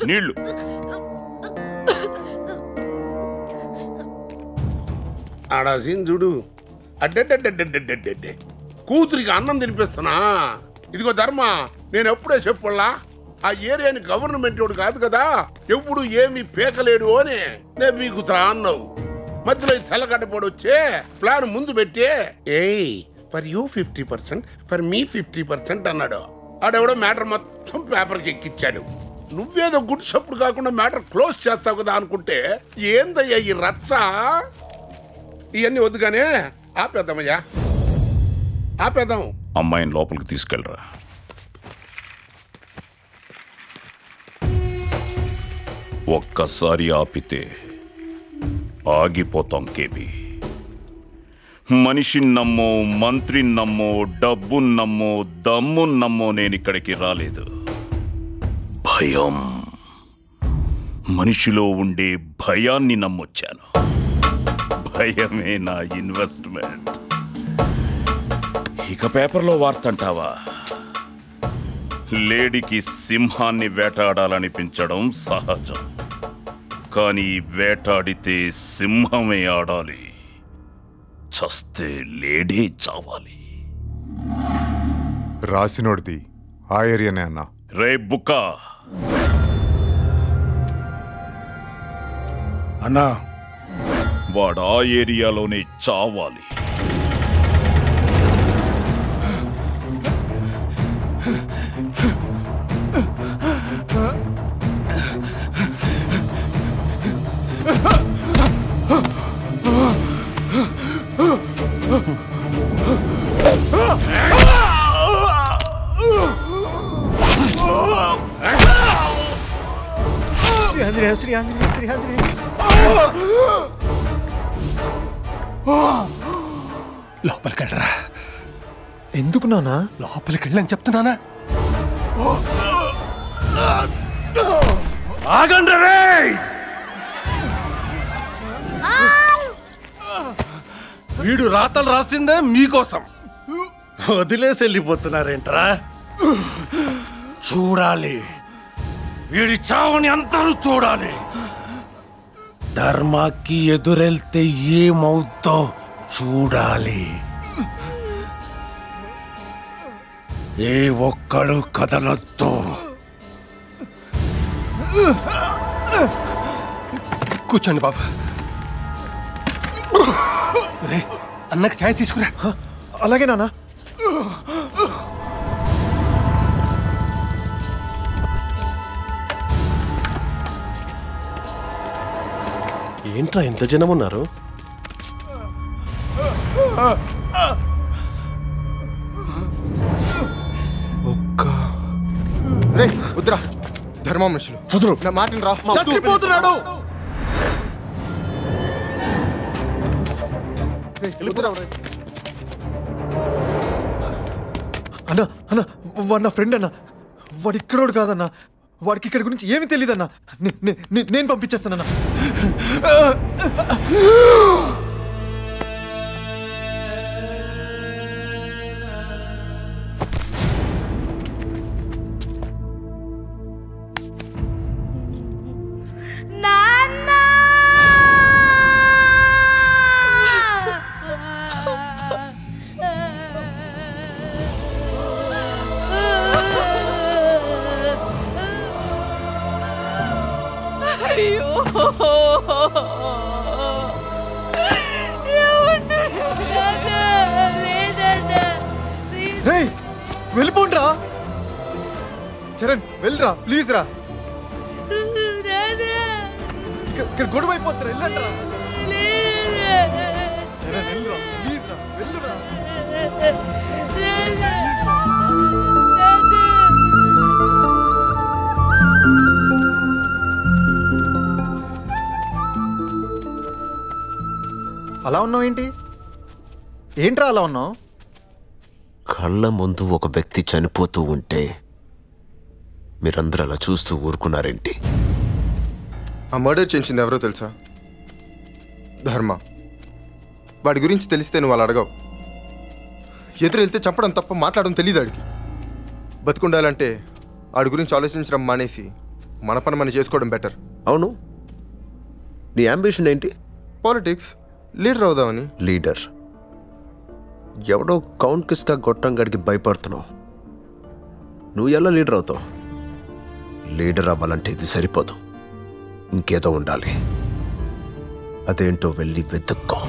నీళ్లు. ఆడాసీన్ చూడు. అడ్డెడ్డెడ్డెడ్డెడ్డెడ్డెడ్డే కూతురికి అన్నం తినిపిస్తున్నా. ఇదిగో ధర్మ, నేను ఎప్పుడే చెప్పుల్లా ఆ ఏరియాని గవర్నమెంట్ వాడు కాదు కదా, ఎప్పుడు ఏమి పీకలేడు అని నేను పీకుతా అన్నావు. మధ్యలో తెల్లగడ్డపోడు వచ్చే ప్లాన్ ముందు పెట్టి ఫర్ యూ 50%, ఫర్ మీ 50% అన్నాడు. ఆడెవడో మ్యాటర్ మొత్తం పేపర్కి ఎక్కిచ్చాడు. నువ్వేదో గుడ్ సప్పుడు కాకుండా మ్యాటర్ క్లోజ్ చేస్తావు కదా అనుకుంటే ఏందయ్యా ఈ రచ్చ? ఇవన్నీ వద్దుగానే ఆపేద్దామయ్యా, ఆపేద్దాం. అమ్మాయిని లోపలికి తీసుకెళ్ళరా. ఒక్కసారి ఆపితే ఆగిపోతాం కేబీ. మనిషిని నమ్మో, మంత్రిని నమ్మో, డబ్బుని నమ్మో, దమ్ముని నమ్మో నేను ఇక్కడికి రాలేదు. భయం, మనిషిలో ఉండే భయాన్ని నమ్మొచ్చాను. భయమే నా ఇన్వెస్ట్మెంట్. ఇక పేపర్లో వార్త అంటావా? లేడీకి సింహాన్ని వేటాడాలనిపించడం సహజం, కానీ వేటాడితే సింహమే ఆడాలి, చస్తే లేడీ చావాలి. రాసినోడిది ఆ ఏరియానే అన్నా. రే బుక్కా అన్నా, వాడు ఆ ఏరియాలోనే చావాలి. శ్రీ ఆంజనేయ, శ్రీ ఆంజనేయ. లోపలికెళ్ళరా. ఎందుకు నానా? లోపలికెళ్ళని చెప్తున్నానా? ఆగండి రే. వీడు రాతలు రాసిందే మీకోసం, వదిలేసి వెళ్ళిపోతున్నారేంట్రా? చూడాలి, వీడి చావుని అందరూ చూడాలి. ధర్మాకి ఎదురెళ్తే ఏమవుతో చూడాలి. ఏ ఒక్కడు కదలొద్దు. కూర్చోండి బాబు. రే, అన్నకి ఛాయ్ తీసుకురా. అలాగే నానా. ఏంట్రా ఎంత జనం ఉన్నారు? రే వద్దురా, ధర్మ మనుషులు కుదురు, నా మాటని రా. చచ్చిపోతున్నాడు. అన్నా అన్నా, వాడు నా ఫ్రెండ్ అన్నా. వాడు ఇక్కడోడు కాదన్నా. వాడికి ఇక్కడ గురించి ఏమీ తెలియదన్నా. నేను పంపించేస్తానన్నా. వెళ్ళిపోండ్రా. చరణ్ వెళ్ళరా ప్లీజ్ రా. ఇక్కడ గొడవ అయిపోతారా, వెళ్ళండి రా. చరణ్ వెళ్ళరా ప్లీజ్ రా, వెళ్ళురా. అలా ఉన్నావు ఏంటి? ఏంట్రా అలా ఉన్నావు? కళ్ళ ముందు ఒక వ్యక్తి చనిపోతూ ఉంటే మీరందరూ అలా చూస్తూ ఊరుకున్నారేంటి? ఆ మర్డర్ చేసింది ఎవరో తెలుసా? ధర్మ. వాడి గురించి తెలిస్తే నువ్వు వాళ్ళు అడగవు. ఎదురెళ్తే చంపడం తప్ప మాట్లాడడం తెలియదు ఆడికి. బతుకుండాలంటే వాడి గురించి ఆలోచించడం మానేసి మన పని మనం చేసుకోవడం బెటర్. అవును, నీ అంబిషన్ ఏంటి? పాలిటిక్స్ లీడర్ అవుదామని. లీడర్? ఎవడో కౌంట్ కిస్కా గొట్టం గడికి భయపడుతున్నావు. నువ్వు ఎలా లీడర్ అవుతావు? లీడర్ అవ్వాలంటే ఇది సరిపోదు, ఇంకేదో ఉండాలి. అదేంటో వెళ్ళి వెతుక్కో.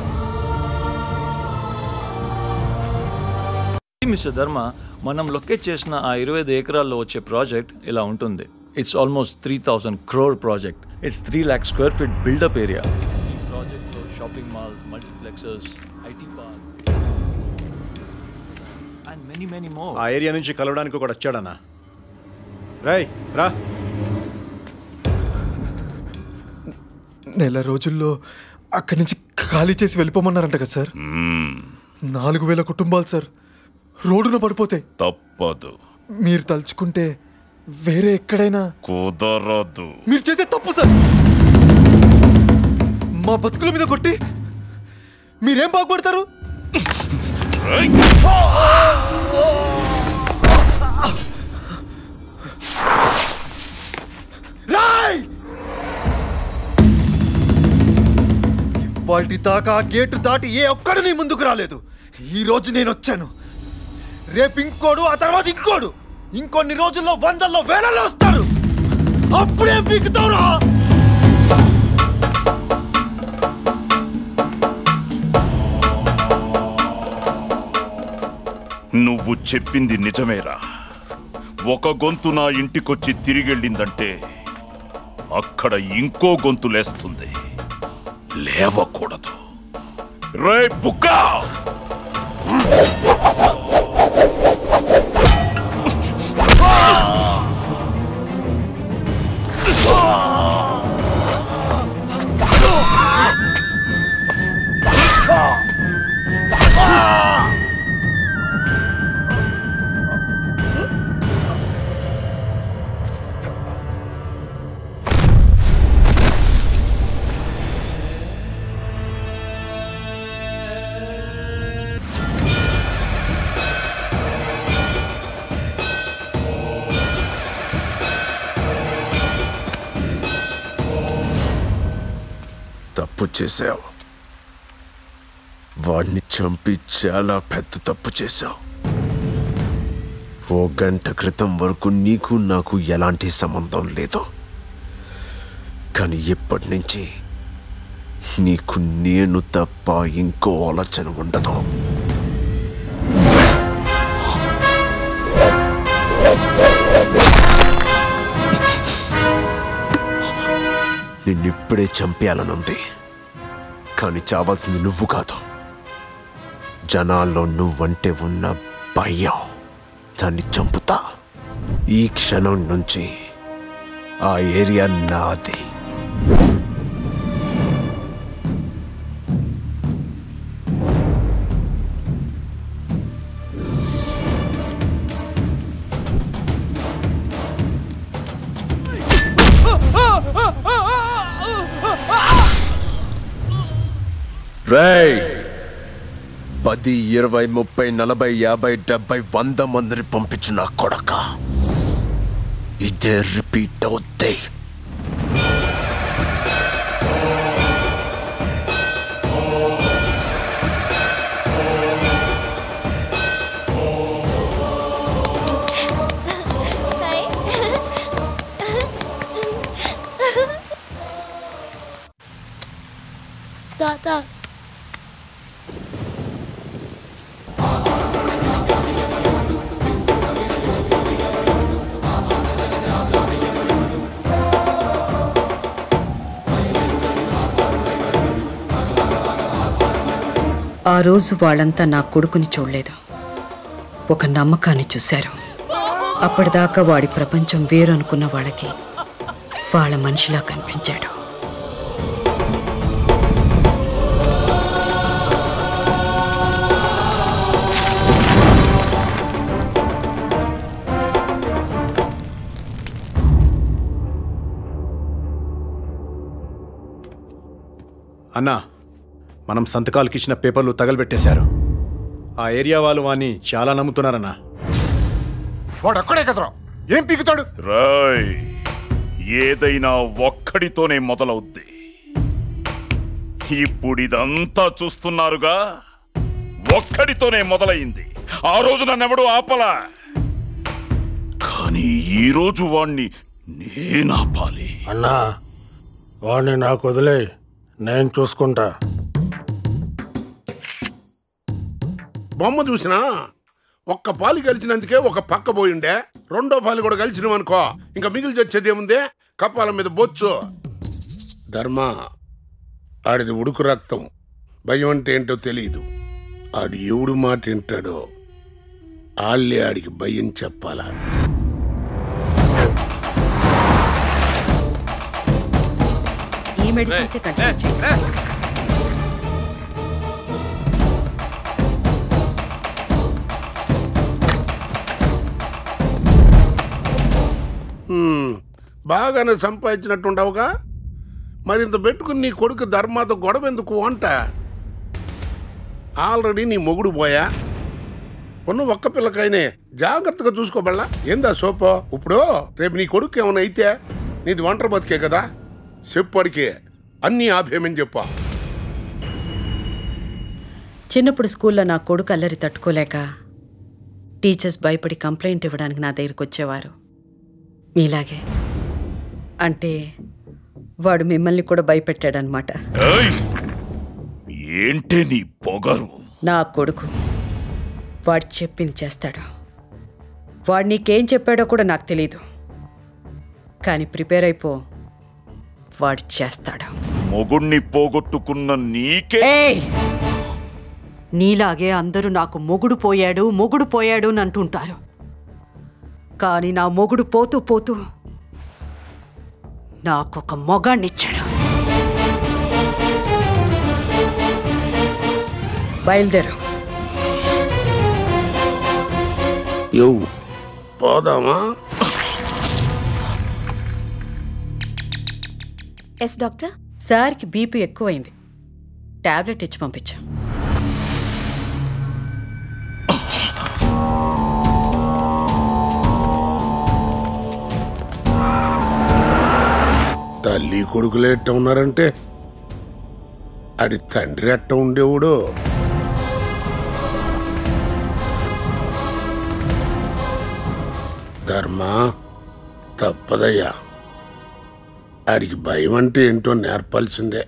మిస్టర్ ధర్మ, మనం లొకేట్ చేసిన ఆ 25 ఎకరాల్లో వచ్చే ప్రాజెక్ట్ ఇలా ఉంటుంది. It's almost 3000 crore project. It's 3 lakh square feet buildup area. ఈ ప్రాజెక్ట్లో shopping malls, multiplexes, IT park and many many more. ఆ ఏరియా నుంచి కలవడానికి కూడా వచ్చాడన్నా. రేయ్ రా. నెల రోజుల్లో అక్కడి నుంచి ఖాళీ చేసి వెళ్ళిపోమన్నారంట కదా సార్. 4000 కుటుంబాలు సార్ రోడ్డున పడిపోతాయి. తప్పదు. మీరు తలుచుకుంటే వేరే ఎక్కడైనా కుదరదు. మీరు చేసే తప్పు సార్. మా బతుకుల మీద కొట్టి మీరేం బాగుపడతారు? వాటి దాకా గేటు దాటి ఏ ఒక్కడు నీ ముందుకు రాలేదు. ఈ రోజు నేను వచ్చాను, రేపు ఇంకోడు, ఆ తర్వాత ఇంకోడు, ఇంకొన్ని రోజుల్లో 100లో 1000లో వస్తారు. అప్పుడే పీకుతావురా. నువ్వు చెప్పింది నిజమేరా. ఒక గొంతు నా ఇంటికొచ్చి తిరిగెళ్ళిందంటే అక్కడ ఇంకో గొంతు లేస్తుంది. లేవకూడదు. రే బుక్కా! తప్పు చేశావు. వాడిని చంపి చాలా పెద్ద తప్పు చేశావు. 1 గంట క్రితం వరకు నీకు నాకు ఎలాంటి సంబంధం లేదు. కానీ ఇప్పటి నుంచి నీకు నేను తప్ప ఇంకో ఆలోచన ఉండదు. నిన్నిప్పుడే చంపేయాలనుంది, కానీ చావాల్సింది నువ్వు కాదు. జనాల్లో నువ్వంటే ఉన్న భయం, దాన్ని చంపుతా. ఈ క్షణం నుంచి ఆ ఏరియా నాది. రేయ్, 10, 20, 30, 40, 50, 70, 100 మందిని పంపించిన కొడక. ఇదే రిపీట్ అవుతాయి. తాత, ఆ రోజు వాళ్ళంతా నా కొడుకుని చూడలేదు, ఒక నమ్మకాన్ని చూశారు. అప్పటిదాకా వాడి ప్రపంచం వేరనుకున్న వాళ్ళకి వాళ్ళ మనిషిలా కనిపించాడు. అన్నా, మనం సంతకాలకి ఇచ్చిన పేపర్లు తగలబెట్టేశారు. ఆ ఏరియా వాళ్ళు వాణ్ణి చాలా నమ్ముతున్నారన్నా. వాడు అక్కడే కదరా, ఏం పీకుతాడు? రాయ్, ఏదైనా ఒక్కడితోనే మొదలవుద్ది. ఇప్పుడిదంతా చూస్తున్నారుగా, ఒక్కడితోనే మొదలైంది. ఆ రోజు నన్నెవడూ ఆపలా, కానీ ఈ రోజు వాణ్ణి నేనాపాలి. అన్నా, వాణ్ణి నాకు వదిలే, నేను చూసుకుంటా. బొమ్మ చూసినా ఒక్క పాలు గెలిచినందుకే ఒక పక్క పోయిండే, రెండో పాలు కూడా గెలిచినవనుకో ఇంకా మిగిలి వచ్చేదేముంది? కపాల మీద బొచ్చు. ధర్మ, ఆడిది ఉడుకు రక్తం, భయం అంటే ఏంటో తెలియదు. ఆడు ఎవడు మాట వింటాడో ఆళ్ళే ఆడికి భయం చెప్పాలా. ఈ మెడిసిన్సే కంటిన్యూ చేయండి. బాగానే సంపాదించినట్టుండవుగా, మరింత పెట్టుకుని నీ కొడుకు ధర్మాతో గొడవ ఎందుకు అంట? ఆల్రెడీ నీ మొగుడు పోయా, ఉన్న ఒక్క పిల్లకైనే జాగ్రత్తగా చూసుకోబల్లా. ఏందా సోపో? ఇప్పుడు రేపు నీ కొడుకు ఏమైనా అయితే నీది ఒంటరి బతికే కదా, చెప్పడికే అన్నీ ఆపేమని చెప్పా. చిన్నప్పుడు స్కూల్లో నా కొడుకు అల్లరి తట్టుకోలేక టీచర్స్ భయపడి కంప్లైంట్ ఇవ్వడానికి నా దగ్గరికి వచ్చేవారు. మీలాగే. అంటే వాడు మిమ్మల్ని కూడా భయపెట్టాడనమాట. ఏంటే నీ పొగరు? నా కొడుకు వాడు చెప్పింది చేస్తాడు. వాడు నీకేం చెప్పాడో కూడా నాకు తెలీదు, కానీ ప్రిపేర్ అయిపో, వాడు చేస్తాడు. మొగుణ్ణి పోగొట్టుకున్న నీకే. నీలాగే అందరూ నాకు మొగుడు పోయాడు అని అంటుంటారు, కానీ నా మొగుడు పోతూ పోతూ నాకొక మొగాణ్ణిచ్చాడు. బయలుదేరు. పోదామా? Yes doctor. సార్కి బీపీ ఎక్కువైంది, టాబ్లెట్ ఇచ్చి పంపించు. తల్లి కొడుకులు ఎట్ట ఉన్నారంటే ఆడి తండ్రి ఎట్ట ఉండేవాడు. ధర్మ, తప్పదయ్యా, ఆడికి భయం అంటే ఏంటో నేర్పాల్సిందే.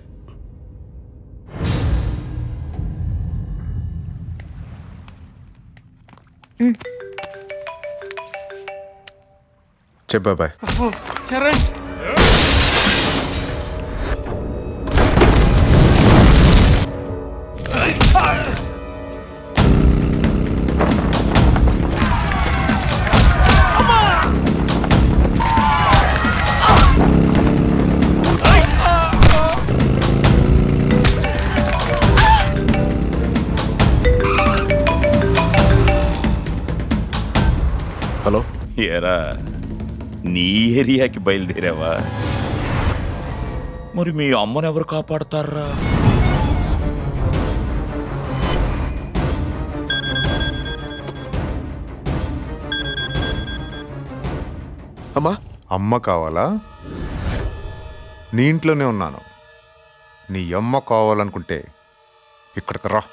చెప్పాబాయ్. చరణ్, హలో. ఏరా, నీ ఏరియాకి బయలుదేరావా? మరి మీ అమ్మనెవరు కాపాడతారా? అమ్మా, అమ్మ కావాలా? నీ ఇంట్లోనే ఉన్నాను. నీ అమ్మ కావాలనుకుంటే ఇక్కడికి రా.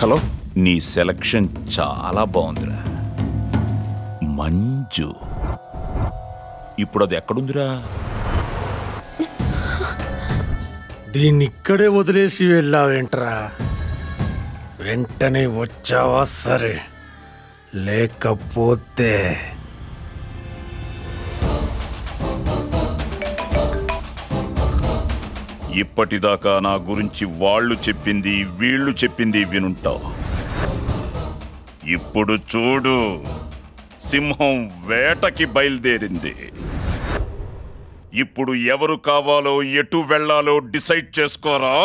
హలో. నీ సెలక్షన్ చాలా బాగుందిరా, మంజు. ఇప్పుడు అది ఎక్కడుందిరా? దీన్ని ఇక్కడే వదిలేసి వెళ్ళావేంట్రా? వెంటనే వచ్చావా సరే, లేకపోతే ఇప్పటిదాకా నా గురించి వాళ్ళు చెప్పింది వీళ్ళు చెప్పింది వినుంటావు. ఇప్పుడు చూడు, సింహం వేటకి బయలుదేరింది. ఇప్పుడు ఎవరు కావాలో ఎటు వెళ్ళాలో డిసైడ్ చేసుకోరా.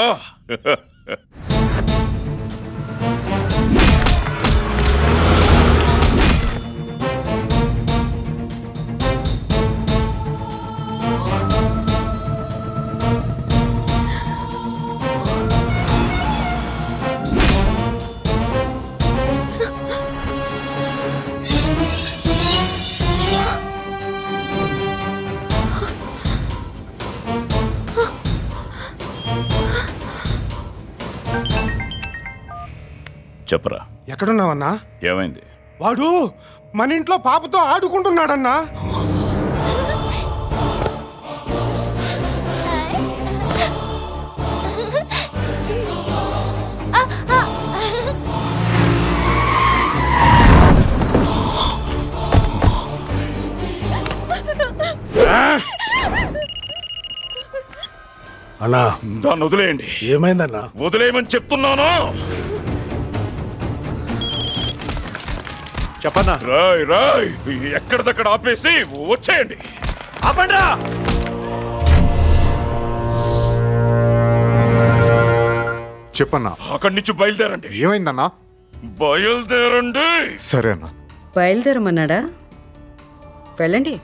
చెప్పరా. ఎక్కడున్నావన్నా? ఏమైంది? వాడు మన ఇంట్లో పాపతో ఆడుకుంటున్నాడన్నా. అన్నా దాన్ని వదిలేయండి. ఏమైందన్నా? వదిలేయమని చెప్తున్నాను. చెప్పన్నా. రాయ్ రాయ్ ఎక్కడిదక్కడ ఆపేసి వచ్చేయండి. ఆపండ్రా. చెప్పన్నా. అక్కడి నుంచి బయలుదేరండి. ఏమైందన్నా? బయలుదేరండి. సరే అన్నా. బయలుదేరమన్నాడా? వెళ్ళండి.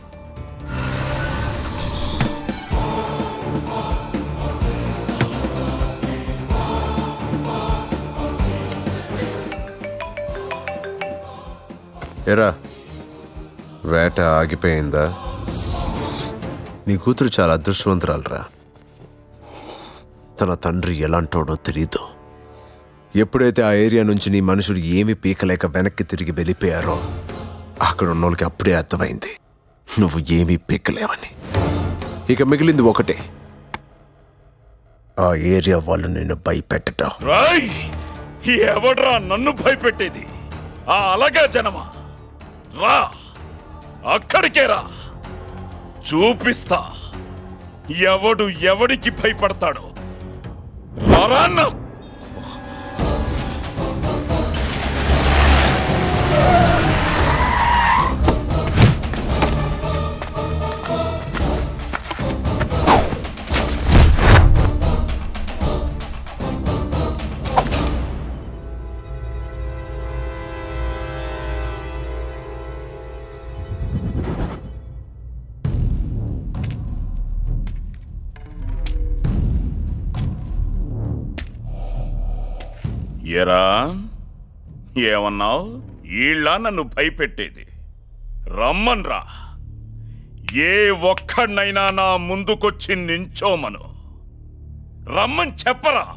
ఎరా వేట ఆగిపోయిందా? నీ కూతురు చాలా అదృష్టవంతురాలరా. తన తండ్రి ఎలాంటోడో తెలీదు. ఎప్పుడైతే ఆ ఏరియా నుంచి నీ మనుషులు ఏమీ పీకలేక వెనక్కి తిరిగి వెళ్ళిపోయారో అక్కడ ఉన్న వాళ్ళకి అప్పుడే అర్థమైంది నువ్వు ఏమీ పీకలేవని. ఇక మిగిలింది ఒకటే, ఆ ఏరియా వాళ్ళు నిన్ను భయపెట్టడం. రాయ్ ఎవడ్రా నన్ను భయపెట్టేది? ఆ అలాగే జనమా, రా అక్కడికే రా, చూపిస్తా ఎవడు ఎవడికి భయపడతాడో. రారా అన్న. ఎరా ఏమన్నావు? ఈళ్ళ నన్ను భయపెట్టేది? రమ్మన్రా, ఏ ఒక్కడినైనా నా ముందుకొచ్చి నించోమను. రమ్మని చెప్పరా.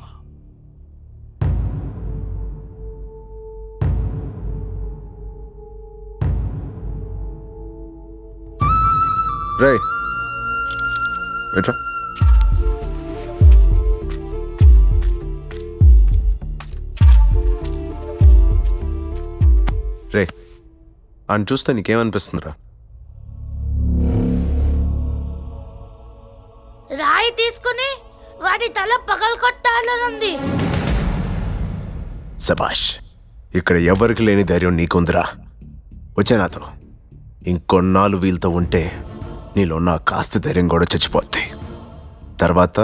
రే ఎట్రా రే అని చూస్తే నీకేమనిపిస్తుందిరా? రాయి తీసుకుని వాడి తల పగలగొట్టాలనుంది. సబాష్, ఇక్కడ ఎవరికి లేని ధైర్యం నీకుందిరా. వచ్చే నాతో. ఇంకొన్నాళ్ళు వీళ్ళతో ఉంటే నీలో ఉన్న కాస్త ధైర్యం కూడా చచ్చిపోద్ది. తర్వాత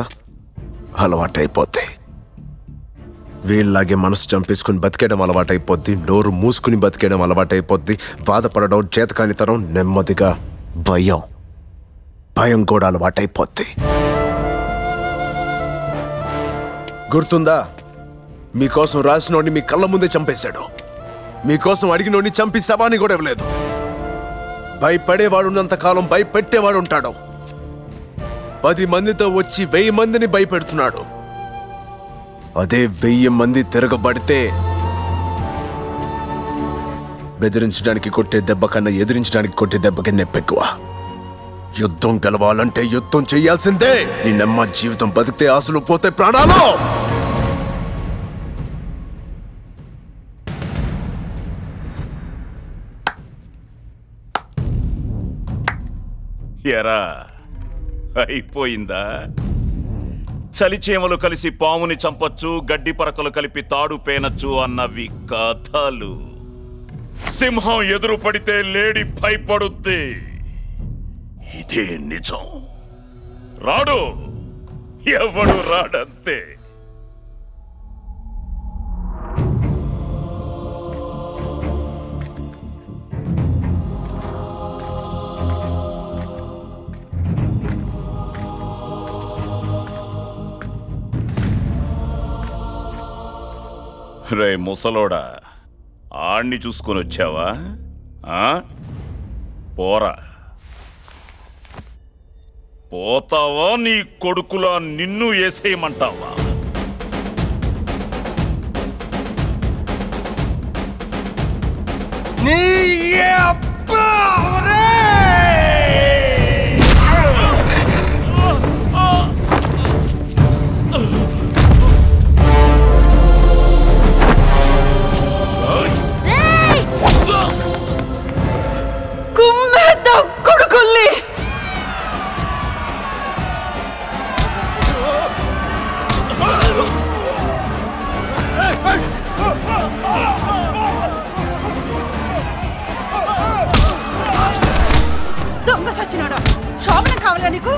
అలవాటైపోద్ది. వీళ్ళలాగే మనసు చంపేసుకుని బతికేయడం అలవాటైపోద్ది, నోరు మూసుకుని బతికేయడం అలవాటైపోద్ది. బాధపడడం, చేతకానితనం, నెమ్మదిగా భయం కూడా అలవాటైపోద్ది. గుర్తుందా? మీకోసం రాసినోడిని మీ కళ్ళ ముందే చంపేశాడు. మీకోసం అడిగినోడిని చంపి శవాన్ని కూడా ఇవ్వలేదు. భయపడేవాడున్నంత కాలం భయపెట్టేవాడు ఉంటాడు. 10 మందితో వచ్చి 1000 మందిని భయపెడుతున్నాడు. అదే 1000 మంది తిరగబడితే బెదిరించడానికి కొట్టే దెబ్బ కన్నా ఎదిరించడానికి కొట్టే దెబ్బకి నొప్పెక్కువ. యుద్ధం గెలవాలంటే యుద్ధం చెయ్యాల్సిందే. ఈ నమ్మ జీవితం బతికితే ఆశలు పోతే ప్రాణాలు. ఎరా అయిపోయిందా? చలిచేమలు కలిసి పాముని చంపొచ్చు, గడ్డి పరకలు కలిపి తాడు పేనచ్చు అన్నవి కథలు. సింహం ఎదురు పడితే లేడి భయపడుద్ది. ఇదే నిజం. రాడు ఎవడు రాడంతే. రే ముసలోడా, ఆణ్ణి చూసుకొని వచ్చావా? పోరా. పోతావా? నీ కొడుకులా నిన్ను వేసేయమంటావా? నీ కుమ్మేద్దాం కొడుకుల్ని. దొంగ సచ్చినాడా, శోభనం కావాలా నీకు?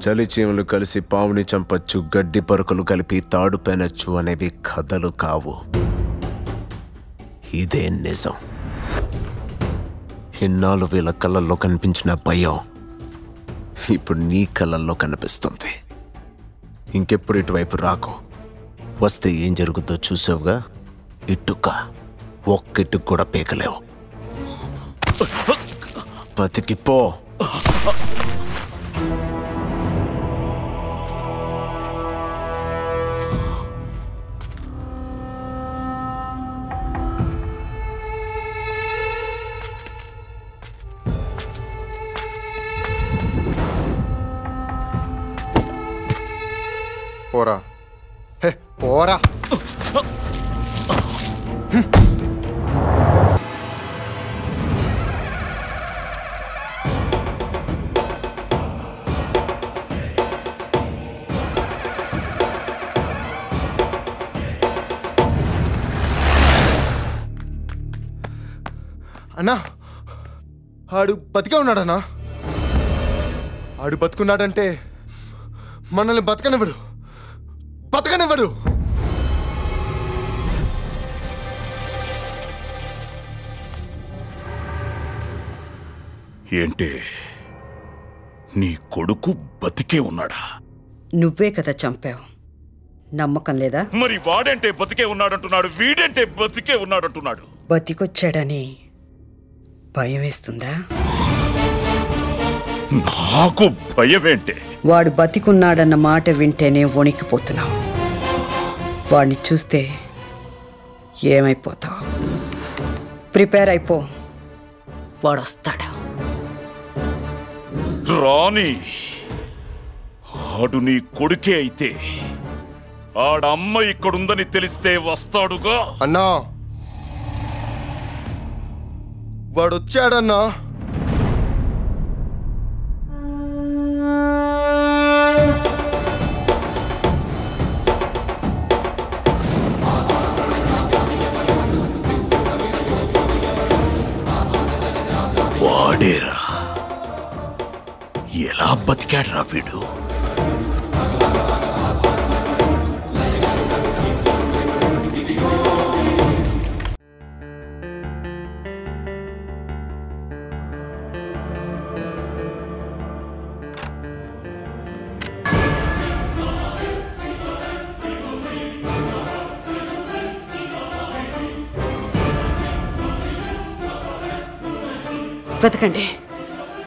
చలి చీమలు కలిసి పావుని చంపచ్చు, గడ్డి పరుకులు కలిపి తాడు పెనచ్చు అనేవి కథలు కావు. ఇదే నిజం. ఇన్నాళ్ళు వీళ్ళ కళ్ళల్లో కనిపించిన భయం ఇప్పుడు నీ కళ్ళల్లో కనిపిస్తుంది. ఇంకెప్పుడు ఇటువైపు రాకు. వస్తే ఏం జరుగుతుందో చూసావుగా. ఇటుక ఒక్కిట్టుకు కూడా పీకలేవు. బతికిపో. పోరా, హే పోరా. అన్నా, ఆడు బతికే ఉన్నాడన్నా. ఆడు బతుకున్నాడంటే మనల్ని బతకనివ్వడు. ఏంటి, నీ కొడుకు బతికే ఉన్నాడా? నువ్వే కదా చంపావు, నమ్మకం లేదా? మరి వాడంటే బతికే ఉన్నాడంటున్నాడు, వీడంటే బతికే ఉన్నాడంటున్నాడు. బతికొచ్చాడని భయం వేస్తుందా? నాకు భయమేంటే? వాడు బతికున్నాడన్న మాట వింటేనే వణికిపోతున్నావు. వాడిని చూస్తే ఏమైపోతావు? ప్రిపేర్ అయిపో, వాడొస్తాడు. రాని ఆడు నీ కొడుకే అయితే ఆడమ్మ ఇక్కడుందని తెలిస్తే వస్తాడుగా. అన్నా, వాడొచ్చాడన్నా. వాడేరా, ఎలా బతికాడ్రా వీడు? వెతకండి.